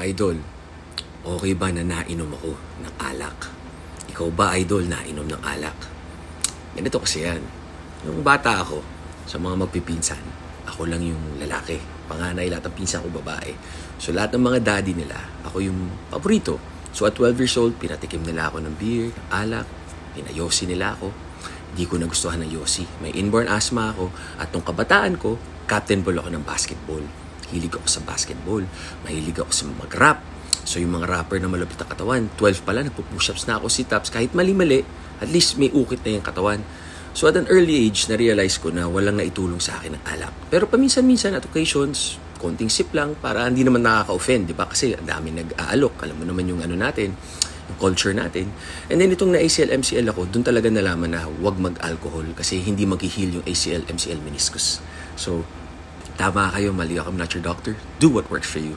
Idol, okay ba na nainom ako ng alak? Ikaw ba, Idol, nainom ng alak? Ganito kasi yan. Nung bata ako, sa mga magpipinsan, ako lang yung lalaki. Panganay, lahat ng pinsan ko babae. So lahat ng mga daddy nila, ako yung paborito. So at 12 years old, pinatikim nila ako ng beer, alak, pinayosi nila ako. Hindi ko nagustuhan ng yosi. May inborn asthma ako. At nung kabataan ko, captain ball ako ng basketball. Hilig ako sa basketball. Mahilig ako sa mag-rap. So yung mga rapper na malapit na katawan, 12 pala, nagpo-push-ups na ako, sit-ups. Kahit mali-mali, at least may ukit na yung katawan. So at an early age, na-realize ko na walang naitulong sa akin ng alak. Pero paminsan-minsan at occasions, konting sip lang para hindi naman nakaka-offend, di ba? Kasi ang dami nag-aalok. Alam mo naman yung ano natin, yung culture natin. And then itong na-ACL, MCL ako, dun talaga nalaman na huwag mag-alcohol kasi hindi mag-heal yung ACL, MCL, meniscus. So, tama kayo, mali ako, I'm not your doctor. Do what works for you.